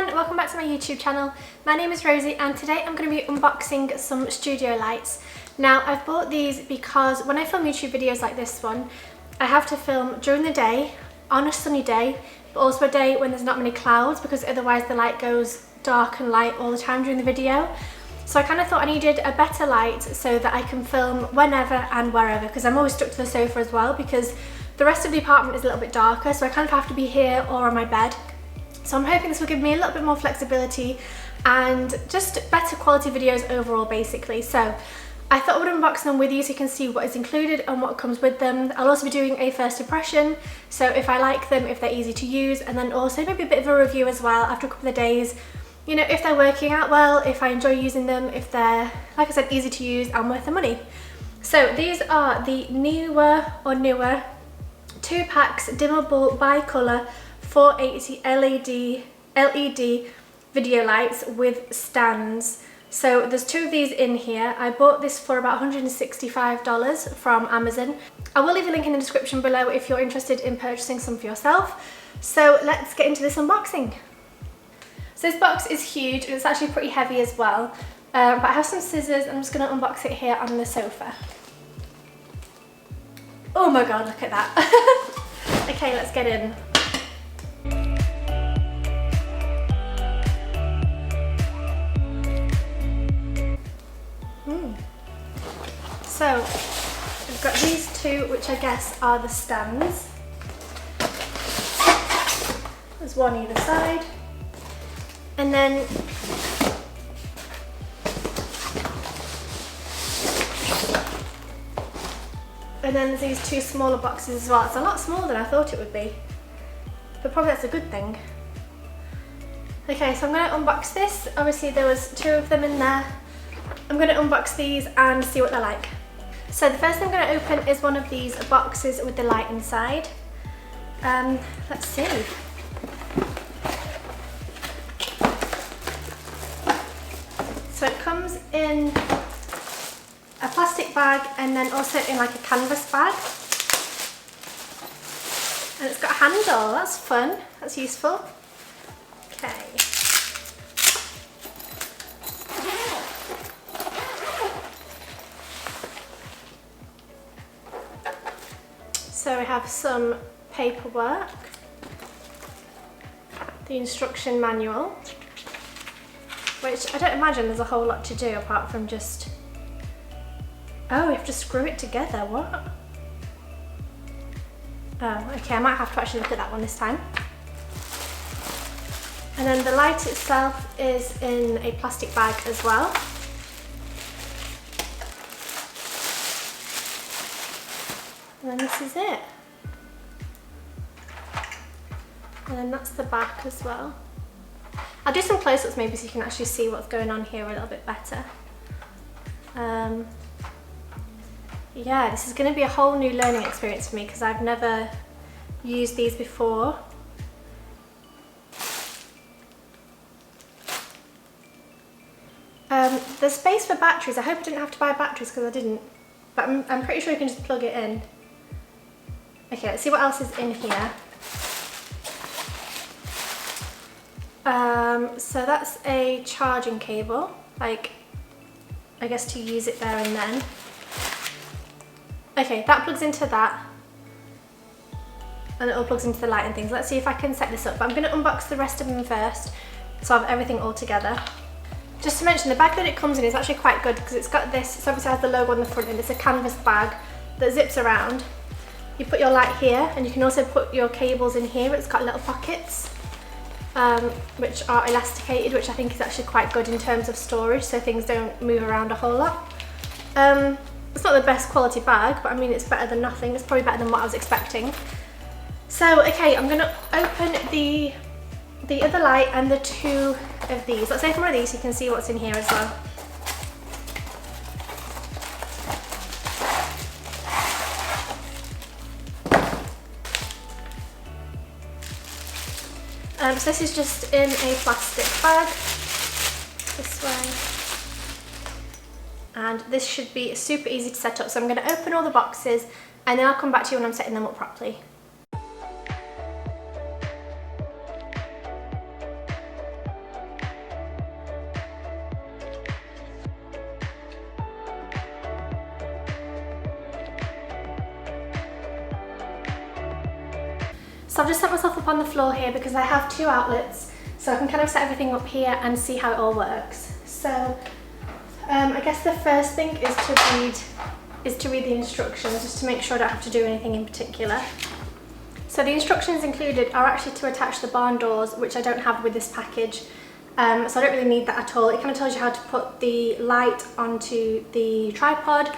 everyone, welcome back to my YouTube channel. My name is Rosie and today I'm going to be unboxing some studio lights. Now I've bought these because when I film YouTube videos like this one, I have to film during the day, on a sunny day, but also a day when there's not many clouds because otherwise the light goes dark and light all the time during the video. So I kind of thought I needed a better light so that I can film whenever and wherever, because I'm always stuck to the sofa as well because the rest of the apartment is a little bit darker, so I kind of have to be here or on my bed. So I'm hoping this will give me a little bit more flexibility and just better quality videos overall basically. So I thought I would unbox them with you so you can see what is included and what comes with them. I'll also be doing a first impression, so if I like them, if they're easy to use, and then also maybe a bit of a review as well after a couple of days. You know, if they're working out well, if I enjoy using them, if they're, like I said, easy to use and worth the money. So these are the NEEWER 2 packs dimmable bi-colour 480 LED video lights with stands. So there's 2 of these in here. I bought this for about $165 from Amazon. I will leave a link in the description below if you're interested in purchasing some for yourself. So let's get into this unboxing. So this box is huge and it's actually pretty heavy as well. But I have some scissors. I'm just going to unbox it here on the sofa. Oh my god, look at that. Okay, let's get in. So, I've got these 2, which I guess are the stands. There's one either side. And then there's these 2 smaller boxes as well. It's a lot smaller than I thought it would be, but probably that's a good thing. Okay, so I'm going to unbox this. Obviously there was 2 of them in there. I'm going to unbox these and see what they're like. So the first thing I'm going to open is one of these boxes with the light inside. Let's see. So it comes in a plastic bag and then also in like a canvas bag. And it's got a handle, that's fun, that's useful. Okay. So we have some paperwork, the instruction manual, which I don't imagine there's a whole lot to do apart from just, oh, we have to screw it together, what? Oh, okay, I might have to actually look at that one this time. And then the light itself is in a plastic bag as well. And then this is it. And then that's the back as well. I'll do some close-ups maybe so you can actually see what's going on here a little bit better. Yeah, this is going to be a whole new learning experience for me because I've never used these before. There's space for batteries. I hope I didn't have to buy batteries because I didn't, but I'm pretty sure you can just plug it in. Okay, let's see what else is in here. So that's a charging cable, like, I guess to use it there and then. Okay, that plugs into that, and it all plugs into the light and things. Let's see if I can set this up, but I'm going to unbox the rest of them first, so I have everything all together. Just to mention, the bag that it comes in is actually quite good because it's got this, it obviously has the logo on the front and it's a canvas bag that zips around. You put your light here and you can also put your cables in here. It's got little pockets which are elasticated, which I think is actually quite good in terms of storage so things don't move around a whole lot. It's not the best quality bag, but I mean it's better than nothing. It's probably better than what I was expecting. So okay, I'm going to open the other light and the 2 of these. Let's open one of these so you can see what's in here as well. So this is just in a plastic bag, this way, and this should be super easy to set up. So I'm going to open all the boxes and then I'll come back to you when I'm setting them up properly. So I've just set myself up on the floor here because I have 2 outlets, so I can kind of set everything up here and see how it all works. So I guess the first thing is to read the instructions, just to make sure I don't have to do anything in particular. So the instructions included are actually to attach the barn doors, which I don't have with this package. So I don't really need that at all. It kind of tells you how to put the light onto the tripod,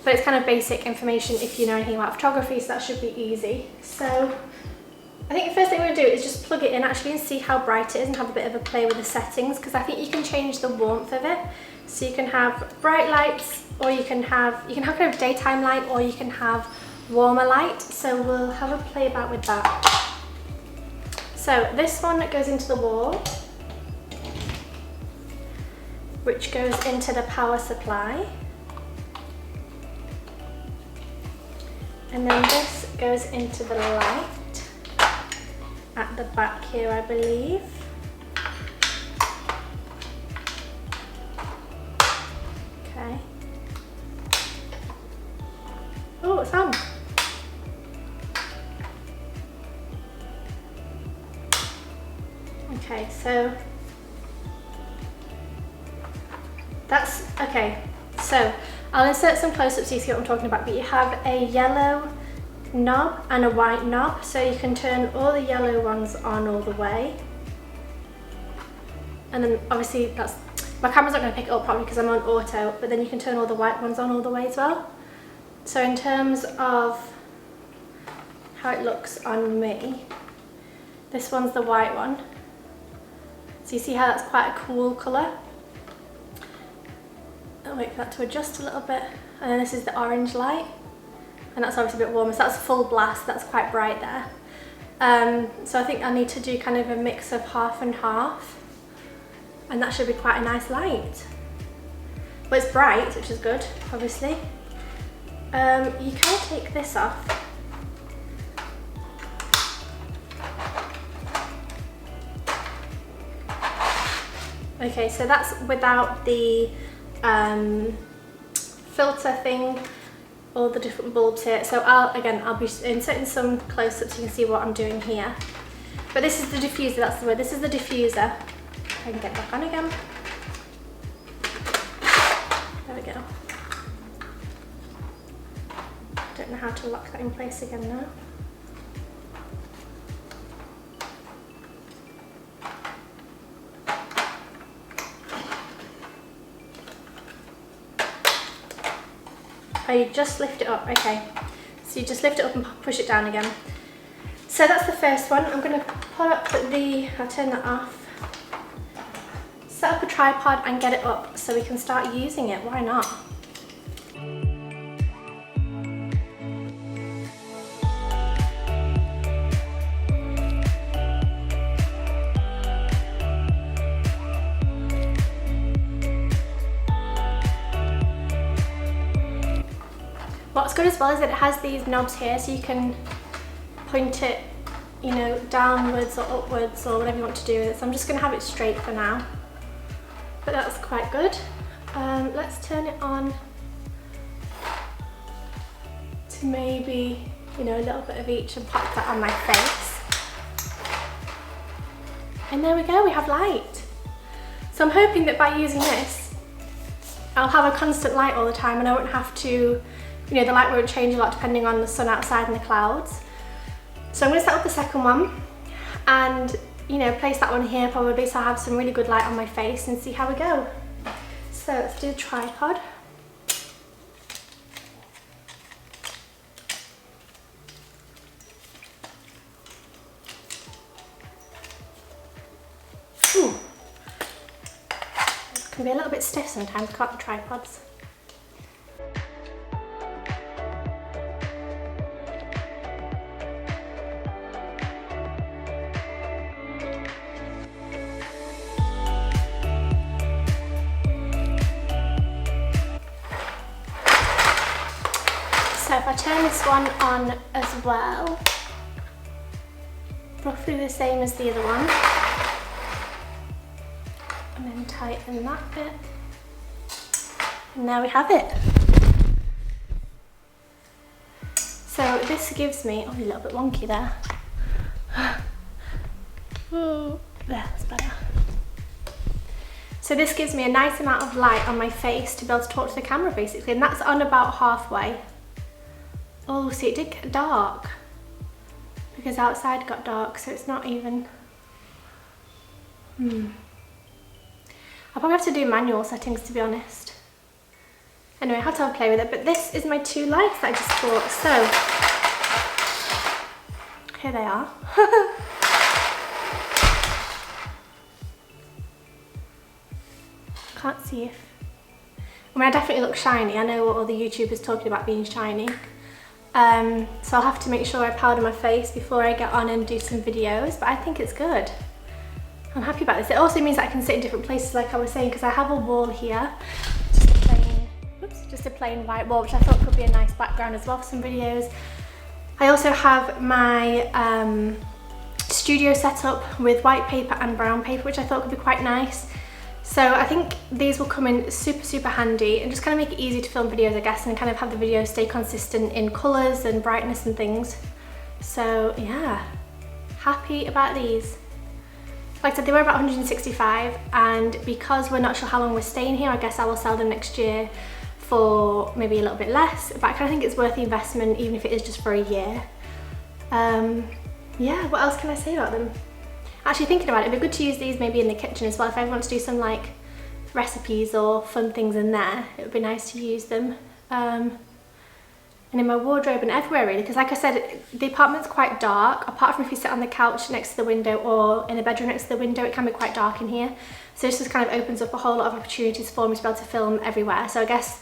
but it's kind of basic information if you know anything about photography, so that should be easy. So I think the first thing we're going to do is just plug it in actually and see how bright it is and have a bit of a play with the settings, because I think you can change the warmth of it. So you can have bright lights, or you can have kind of daytime light, or you can have warmer light. So we'll have a play about with that. So this one goes into the wall, which goes into the power supply. And then this goes into the light at the back here, I believe. Okay. Oh, it's on. Okay, so that's okay. So I'll insert some close-ups so you see what I'm talking about, but you have a yellow knob and a white knob, so you can turn all the yellow ones on all the way, and then obviously my camera's not going to pick it up probably because I'm on auto, but then you can turn all the white ones on all the way as well. So in terms of how it looks on me, this one's the white one, so you see how that's quite a cool colour. I'll wait for that to adjust a little bit, and then this is the orange light, and that's obviously a bit warmer, so that's full blast, that's quite bright there. So I think I need to do kind of a mix of half and half, and that should be quite a nice light. But it's bright, which is good, obviously. You can take this off. Okay, so that's without the filter thing, all the different bulbs here. So I'll be inserting some close-ups so you can see what I'm doing here. But this is the diffuser, that's the word. This is the diffuser. I can get back on again. There we go. Don't know how to lock that in place again now. Oh, you just lift it up, okay. So you just lift it up and push it down again. So that's the first one. I'm going to pull up I'll turn that off. Set up a tripod and get it up so we can start using it, why not? What's good as well is that it has these knobs here, so you can point it, you know, downwards or upwards or whatever you want to do with it. So I'm just going to have it straight for now, but that's quite good. Let's turn it on to maybe, you know, a little bit of each and pop that on my face. And there we go, we have light. So I'm hoping that by using this, I'll have a constant light all the time and I won't have to, you know, the light won't change a lot depending on the sun outside and the clouds. So I'm going to set up the second one and, you know, place that one here probably so I have some really good light on my face and see how we go. So let's do the tripod. Ooh. It can be a little bit stiff sometimes, can't the tripods? So if I turn this one on as well, roughly the same as the other one, and then tighten that bit, and there we have it. So this gives me, oh, a little bit wonky there, Oh, there, that's better. So this gives me a nice amount of light on my face to be able to talk to the camera basically, and that's on about halfway. Oh, see, it did get dark because outside got dark, so it's not even. I'll probably have to do manual settings, to be honest. Anyway, I have to have a play with it, but this is my 2 lights that I just bought, so here they are. Can't see if, I mean, I definitely look shiny. I know what all the YouTubers talking about being shiny. So I'll have to make sure I powder my face before I get on and do some videos, but I think it's good. I'm happy about this. It also means that I can sit in different places like I was saying, because I have a wall here, just a plain white wall, which I thought could be a nice background as well for some videos. I also have my studio set up with white paper and brown paper, which I thought could be quite nice. So I think these will come in super handy and just kind of make it easy to film videos, I guess, and kind of have the videos stay consistent in colours and brightness and things. So yeah, happy about these. Like I said, they were about 165, and because we're not sure how long we're staying here, I guess I will sell them next year for maybe a little bit less, but I kind of think it's worth the investment even if it is just for a year. Yeah, what else can I say about them? Actually, thinking about it, it'd be good to use these maybe in the kitchen as well. If I want to do some like recipes or fun things in there, it would be nice to use them. And in my wardrobe and everywhere really, because like I said, the apartment's quite dark. Apart from if you sit on the couch next to the window or in the bedroom next to the window, it can be quite dark in here. So this just kind of opens up a whole lot of opportunities for me to be able to film everywhere. So I guess,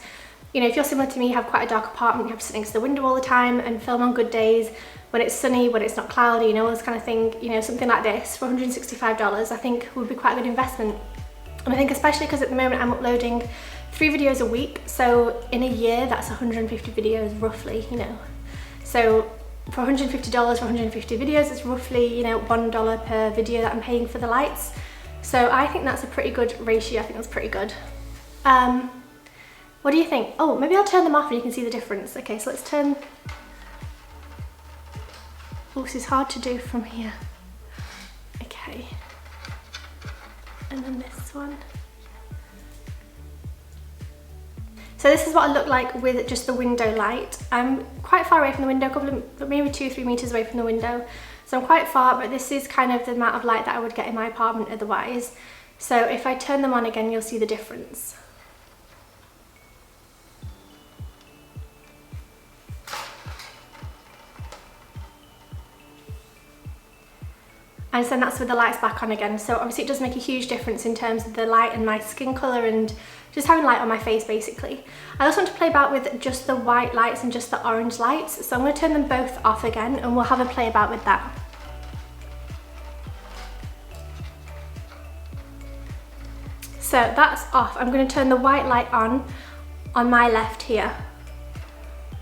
you know, if you're similar to me, you have quite a dark apartment, you have to sit next to the window all the time and film on good days, when it's sunny, when it's not cloudy, you know, all this kind of thing. You know, something like this for $165 I think would be quite a good investment. And I think especially because at the moment I'm uploading 3 videos a week, so in a year that's 150 videos roughly, you know. So for $150 for 150 videos, it's roughly, you know, $1 per video that I'm paying for the lights. So I think that's a pretty good ratio. I think that's pretty good. What do you think? Oh, maybe I'll turn them off and you can see the difference. Okay, so let's turn. Oh, this is hard to do from here. Okay. And then this one. So this is what I look like with just the window light. I'm quite far away from the window, maybe 2-3 meters away from the window. So I'm quite far, but this is kind of the amount of light that I would get in my apartment otherwise. So if I turn them on again, you'll see the difference. And then that's with the lights back on again. So obviously it does make a huge difference in terms of the light and my skin colour and just having light on my face basically. I also want to play about with just the white lights and just the orange lights. So I'm going to turn them both off again and we'll have a play about with that. So that's off. I'm going to turn the white light on my left here.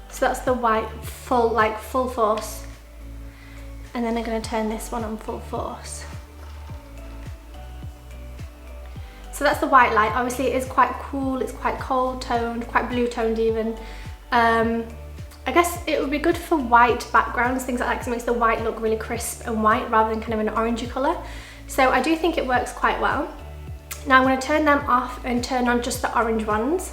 So that's the white full force. And then I'm going to turn this one on full force. So that's the white light. Obviously it is quite cool, it's quite cold toned, quite blue toned even. I guess it would be good for white backgrounds, things like that, because it makes the white look really crisp and white rather than kind of an orangey colour. So I do think it works quite well. Now I'm going to turn them off and turn on just the orange ones.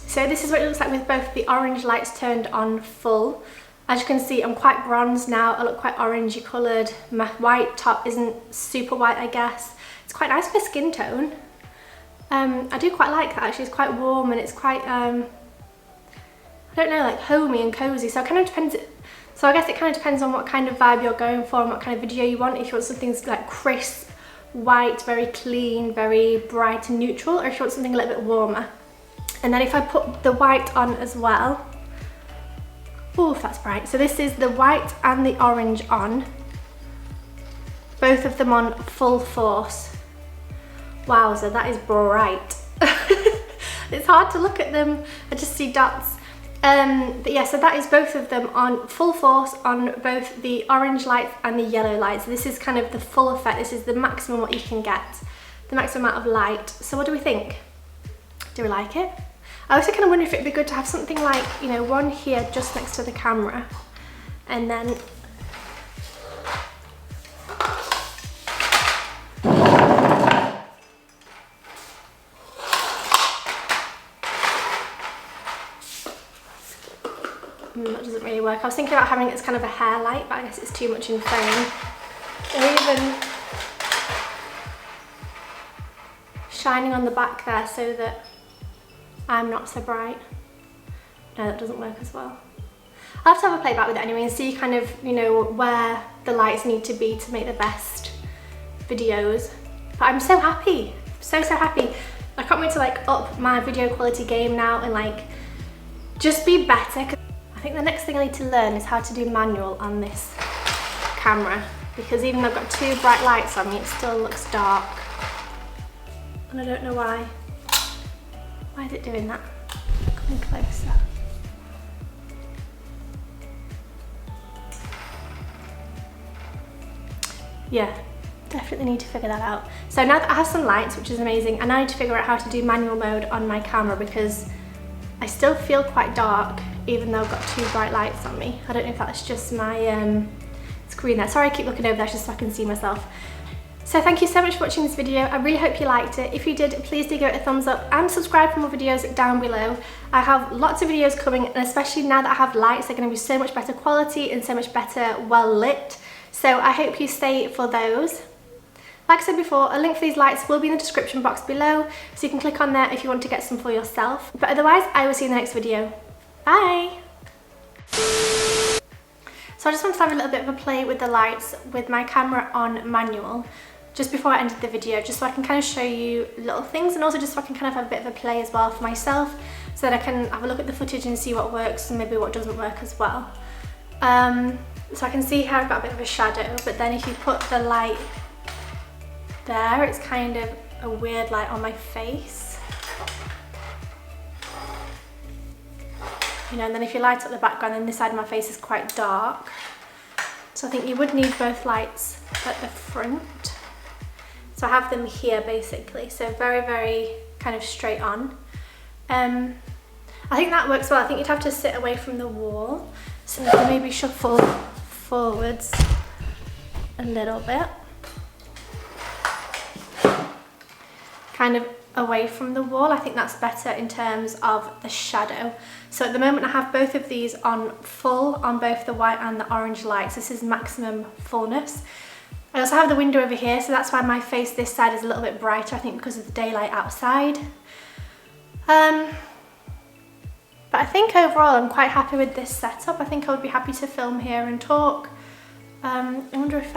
So this is what it looks like with both the orange lights turned on full. As you can see, I'm quite bronzed now. I look quite orangey coloured. My white top isn't super white, I guess. It's quite nice for skin tone. I do quite like that actually. It's quite warm and it's quite, I don't know, like homey and cosy. So it kind of depends. So I guess it kind of depends on what kind of vibe you're going for and what kind of video you want. If you want something like crisp, white, very clean, very bright and neutral, or if you want something a little bit warmer. And then if I put the white on as well, oh, that's bright. So this is the white and the orange on, both of them on full force. Wowza, that is bright. It's hard to look at them, I just see dots. But yeah, so that is both of them on full force on both the orange lights and the yellow lights. This is kind of the full effect, this is the maximum what you can get. the maximum amount of light. So what do we think? Do we like it? I also kind of wonder if it'd be good to have something like, you know, one here just next to the camera, and then that doesn't really work. I was thinking about having it as kind of a hair light, but I guess it's too much in frame. Or even shining on the back there so that I'm not so bright. No, that doesn't work as well. I'll have to have a play back with it anyway and see kind of, you know, where the lights need to be to make the best videos. But I'm so happy, so happy. I can't wait to like up my video quality game now and like just be better. I think the next thing I need to learn is how to do manual on this camera, because even though I've got two bright lights on me, it still looks dark. And I don't know why. Why is it doing that? Coming closer. Yeah, definitely need to figure that out. So now that I have some lights, which is amazing, I now need to figure out how to do manual mode on my camera, because I still feel quite dark even though I've got two bright lights on me. I don't know if that's just my screen there. Sorry, I keep looking over there just so I can see myself. So thank you so much for watching this video. I really hope you liked it. If you did, please do give it a thumbs up and subscribe for more videos down below. I have lots of videos coming, and especially now that I have lights, they're going to be so much better quality and so much better well lit. So I hope you stay for those. Like I said before, a link for these lights will be in the description box below, so you can click on there if you want to get some for yourself. But otherwise, I will see you in the next video. Bye! So I just want to have a little bit of a play with the lights with my camera on manual just before I ended the video, just so I can kind of show you little things, and also just so I can kind of have a bit of a play as well for myself, so that I can have a look at the footage and see what works and maybe what doesn't work as well. So I can see how I've got a bit of a shadow, but then if you put the light there, it's kind of a weird light on my face. You know, and then if you light up the background, then this side of my face is quite dark. So I think you would need both lights at the front. So I have them here basically, so very kind of straight on. I think that works well. I think you'd have to sit away from the wall, so you can maybe shuffle forwards a little bit. Kind of away from the wall. I think that's better in terms of the shadow. So at the moment I have both of these on full on both the white and the orange lights. This is maximum fullness. I also have the window over here, so that's why my face this side is a little bit brighter, I think because of the daylight outside. But I think overall I'm quite happy with this setup. I think I would be happy to film here and talk. I wonder if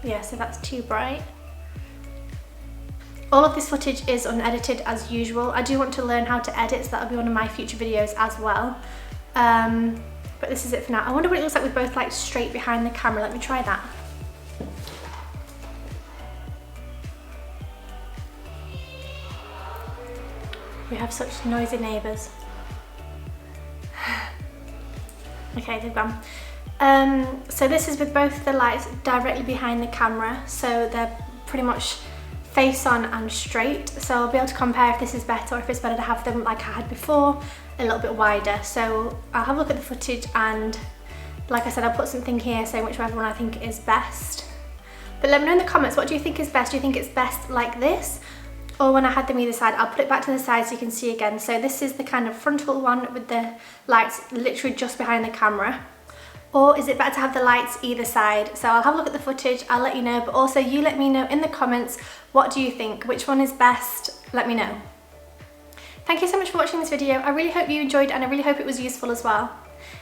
yeah, so that's too bright. All of this footage is unedited as usual. I do want to learn how to edit, so that'll be one of my future videos as well. But this is it for now. I wonder what it looks like with both lights straight behind the camera. Let me try that. We have such noisy neighbours. Okay, they've gone. So this is with both the lights directly behind the camera, so they're pretty much face on and straight, so I'll be able to compare if this is better or if it's better to have them like I had before, a little bit wider. So I'll have a look at the footage, and like I said, I'll put something here saying whichever one I think is best. But let me know in the comments, what do you think is best? Do you think it's best like this, or when I had them either side? I'll put it back to the side so you can see again. So this is the kind of frontal one with the lights literally just behind the camera. Or is it better to have the lights either side? So I'll have a look at the footage, I'll let you know, but also you let me know in the comments, what do you think? Which one is best? Let me know. Thank you so much for watching this video. I really hope you enjoyed, and I really hope it was useful as well.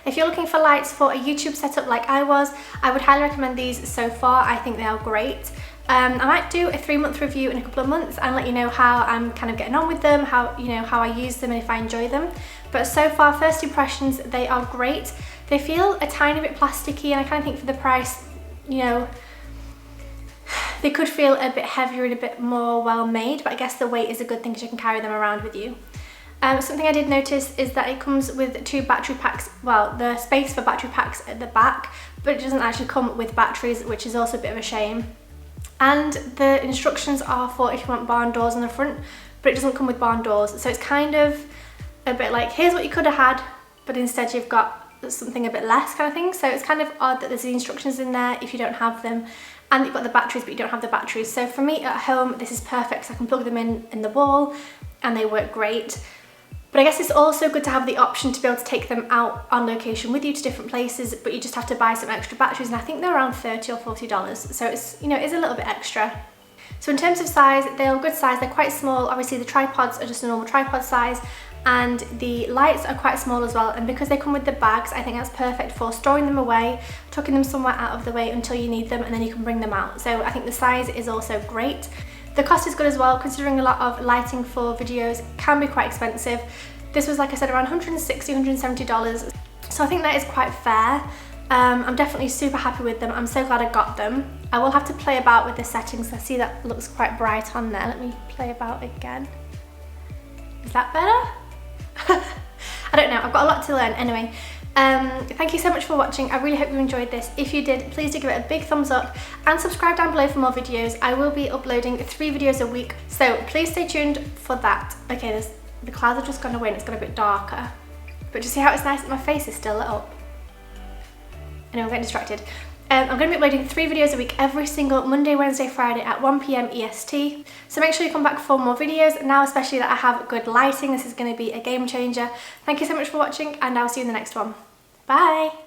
If you're looking for lights for a YouTube setup like I was, I would highly recommend these so far. I think they are great. I might do a 3-month review in a couple of months and let you know how I'm kind of getting on with them, how I use them and if I enjoy them. But so far, first impressions, they are great. They feel a tiny bit plasticky, and I kind of think for the price, you know, they could feel a bit heavier and a bit more well made, but I guess the weight is a good thing because you can carry them around with you. Something I did notice is that it comes with 2 battery packs, well, the space for battery packs at the back, but it doesn't actually come with batteries, which is also a bit of a shame. And the instructions are for if you want barn doors on the front, but it doesn't come with barn doors. So it's kind of a bit like, here's what you could have had, but instead you've got something a bit less kind of thing. So it's kind of odd that there's the instructions in there if you don't have them, and you've got the batteries but you don't have the batteries. So for me at home, this is perfect, so I can plug them in the wall and they work great. But I guess it's also good to have the option to be able to take them out on location with you to different places, but you just have to buy some extra batteries, and I think they're around $30 or $40. So it's, you know, it's a little bit extra. So in terms of size, they're a good size. They're quite small. Obviously the tripods are just a normal tripod size, and the lights are quite small as well. And because they come with the bags, I think that's perfect for storing them away, tucking them somewhere out of the way until you need them, and then you can bring them out. So I think the size is also great. The cost is good as well, considering a lot of lighting for videos can be quite expensive. This was, like I said, around $160, $170. So I think that is quite fair. I'm definitely super happy with them. I'm so glad I got them. I will have to play about with the settings. I see that looks quite bright on there. Let me play about again. Is that better? I don't know, I've got a lot to learn. Anyway, thank you so much for watching. I really hope you enjoyed this. If you did, please do give it a big thumbs up and subscribe down below for more videos. I will be uploading 3 videos a week, so please stay tuned for that. Okay, the clouds have just gone away and it's got a bit darker, but just see how it's nice that my face is still lit up. Anyway, I'm getting distracted. I'm going to be uploading 3 videos a week every single Monday, Wednesday, Friday at 1 PM EST. So make sure you come back for more videos, now especially that I have good lighting. This is going to be a game changer. Thank you so much for watching, and I'll see you in the next one. Bye!